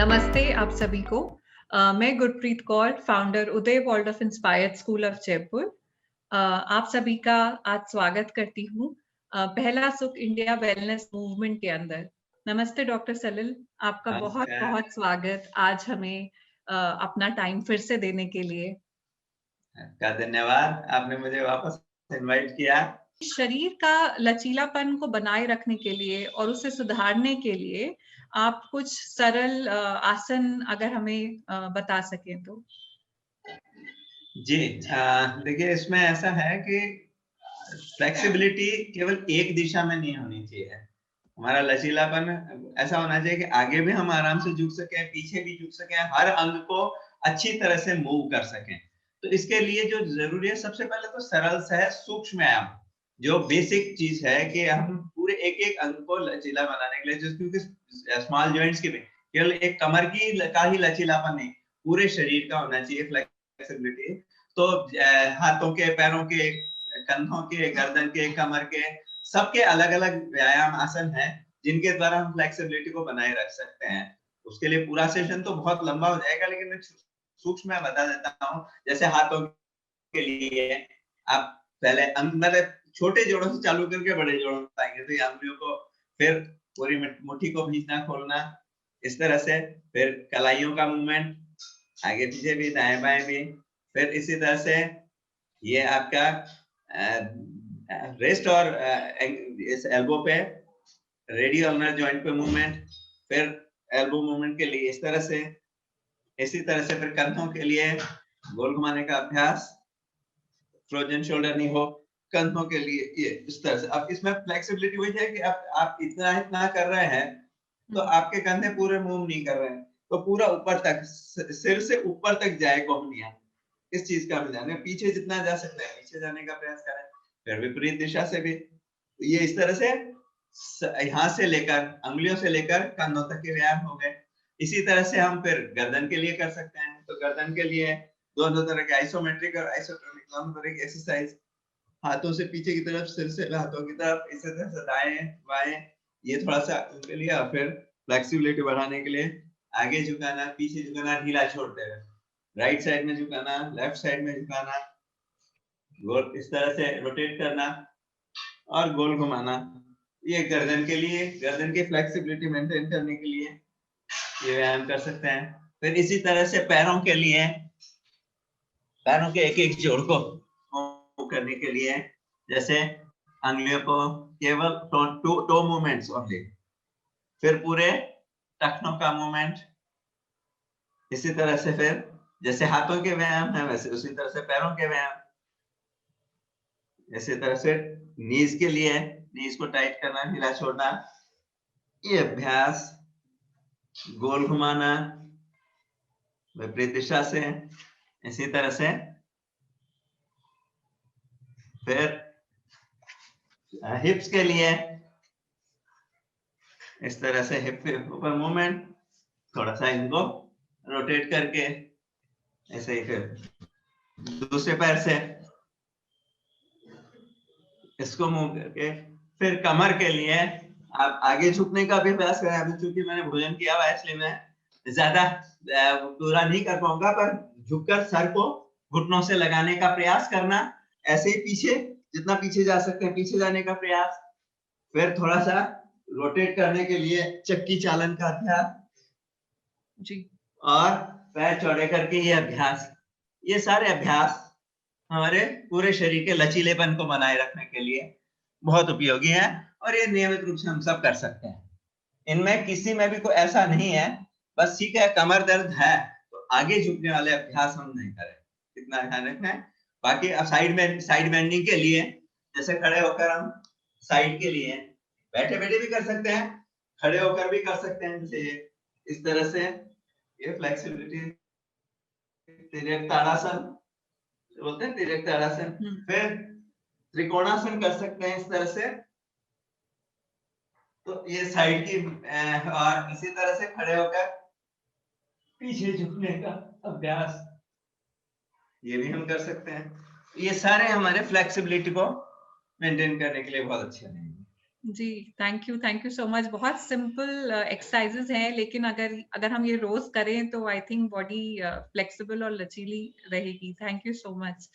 नमस्ते आप सभी को। मैं Gurpreet Kaur, founder Uday world of inspired school of Jaipur. आप सभी का आज स्वागत करती हूँ पहला सुख इंडिया वेलनेस मूवमेंट के अंदर। नमस्ते डॉक्टर सलिल, आपका बहुत बहुत स्वागत आज हमें अपना टाइम फिर से देने के लिए। का धन्यवाद, आपने मुझे वापस इनवाइट किया। शरीर का लचीलापन को बनाए रखने के लिए और उसे सुधारने के लिए आप कुछ सरल आसन अगर हमें बता सकें तो। जी, देखिए इसमें ऐसा है कि फ्लेक्सिबिलिटी केवल एक दिशा में नहीं होनी चाहिए। हमारा लचीलापन ऐसा होना चाहिए कि आगे भी हम आराम से झुक सकें, पीछे भी झुक सकें, हर अंग को अच्छी तरह से मूव कर सकें। तो इसके लिए जो जरूरी है, सबसे पहले तो सरल सहज सूक्ष्म व्यायाम, जो बेसिक चीज है कि हम पूरे एक अंग को लचीला बनाने के लिए, जो क्योंकि स्मॉल जॉइंट्स के भी केवल एक कमर की का ही लचीलापन नहीं, पूरे शरीर का होना चाहिए फ्लेक्सिबिलिटी। तो हाथों के, पैरों के, कंधों के, गर्दन के, कमर के, सबके अलग अलग व्यायाम आसन हैं जिनके द्वारा हम फ्लेक्सिबिलिटी को बनाए रख सकते हैं। उसके लिए पूरा सेशन तो बहुत लंबा हो जाएगा, लेकिन मैं सूक्ष्म में बता देता हूँ। जैसे हाथों के लिए आप पहले मतलब छोटे जोड़ों से चालू करके बड़े जोड़ों तक आएंगे, तो अंगुलियों को, फिर पूरी मुट्ठी को खींचना खोलना, इस तरह से, फिर कलाइयों का मूवमेंट, आगे पीछे भी, दाएं बाएं भी, फिर इसी तरह से ये आपका रेस्ट और इस एल्बो पे रेडियो जॉइंट पे मूवमेंट, फिर एल्बो मूवमेंट के लिए इस तरह से, इसी तरह से फिर कंधों के लिए गोल घुमाने का अभ्यास, फ्रोजन शोल्डर नहीं हो, कंधों के लिए ये इस तरह से। अब इसमें फ्लेक्सिबिलिटी वही है कि आप इतना कर रहे हैं तो आपके कंधे पूरे मूव नहीं कर रहे हैं, तो पूरा ऊपर तक, सिर से ऊपर तक जाए कोहनियां, इस चीज का ध्यान है। पीछे जितना जा सकता है पीछे जाने का प्रयास करें, फिर विपरीत दिशा से भी। ये इस तरह से यहाँ से लेकर, अंगुलियों से लेकर कंधों तक के व्यायाम हो गए। इसी तरह से हम फिर गर्दन के लिए कर सकते हैं। तो गर्दन के लिए दोनों तरह के आइसोमेट्रिक और आइसोटोनिक दोनों तरह की एक्सरसाइज, हाथों से पीछे की तरफ, सिर से हाथों की तरफ, इसी तरह से दाएं बाएं, ये थोड़ा सा उनके लिए। और फिर फ्लेक्सिबिलिटी बढ़ाने के लिए आगे झुकाना, पीछे झुकाना, ढीला छोड़ते हुए, राइट साइड में झुकाना, लेफ्ट साइड में झुकाना, गोल इस तरह से रोटेट करना और गोल घुमाना। ये गर्दन के लिए, गर्दन की फ्लेक्सिबिलिटी मेंटेन करने के लिए ये व्यायाम कर सकते हैं। फिर इसी तरह से पैरों के लिए, पैरों के एक जोड़ को करने के लिए, जैसे अंगुलियों को केवल टो मूवमेंट्स ओनली, फिर पूरे टखनों का मूवमेंट। इसी तरह से फिर जैसे हाथों के व्यायाम है, वैसे उसी तरह से पैरों के व्यायाम। इसी तरह से नीज के लिए, नीज को टाइट करना, ढीला छोड़ना, ये अभ्यास, गोल घुमाना विपरीत दिशा से, इसी तरह से। फिर हिप्स के लिए इस तरह से, हिप के ऊपर मूवमेंट, थोड़ा सा इनको रोटेट करके, ऐसे ही। फिर दूसरे पैर से इसको मूव करके, फिर कमर के लिए आप आगे झुकने का भी प्रयास करें। अभी चूंकि मैंने भोजन किया हुआ है, इसलिए मैं ज्यादा पूरा नहीं कर पाऊंगा, पर झुककर सर को घुटनों से लगाने का प्रयास करना, ऐसे ही पीछे, जितना पीछे जा सकते हैं पीछे जाने का प्रयास। फिर थोड़ा सा रोटेट करने के लिए चक्की चालन का अभ्यास जी, और पैर चौड़े करके ये अभ्यास। ये सारे अभ्यास हमारे पूरे शरीर के लचीलेपन को बनाए रखने के लिए बहुत उपयोगी है, और ये नियमित रूप से हम सब कर सकते हैं। इनमें किसी में भी कोई ऐसा नहीं है, बस ठीक है कमर दर्द है तो आगे झुकने वाले अभ्यास हम नहीं करें, इतना ध्यान रखना है। बाकी साइड बेंडिंग के लिए, जैसे खड़े होकर हम साइड के लिए, बैठे बैठे भी कर सकते हैं, खड़े होकर भी कर सकते हैं, जैसे इस तरह से। ये फ्लेक्सिबिलिटी, तिर्यक ताड़ासन बोलते हैं, तिर्यक ताड़ासन। फिर त्रिकोणासन कर सकते हैं इस तरह से। तो ये साइड की, और इसी तरह से खड़े होकर पीछे झुकने का अभ्यास, ये भी हम कर सकते हैं। ये सारे हमारे फ्लेक्सिबिलिटी को मेंटेन करने के लिए बहुत अच्छे हैं। जी, थैंक यू सो मच। बहुत सिंपल एक्सरसाइजेज़ हैं, लेकिन अगर हम ये रोज़ करें तो आई थिंक बॉडी फ्लेक्सिबल और लचीली रहेगी। Thank you so much.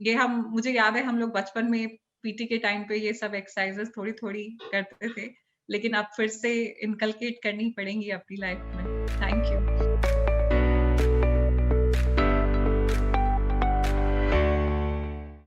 ये हम मुझे याद है हम लोग बचपन में पीटी के टाइम पे ये सब एक्सरसाइजेज़ थोड़ी-थोड़ी करते थे, लेकिन अब फिर से इनकलकेट करनी पड़ेंगी अपनी लाइफ में। Thank you.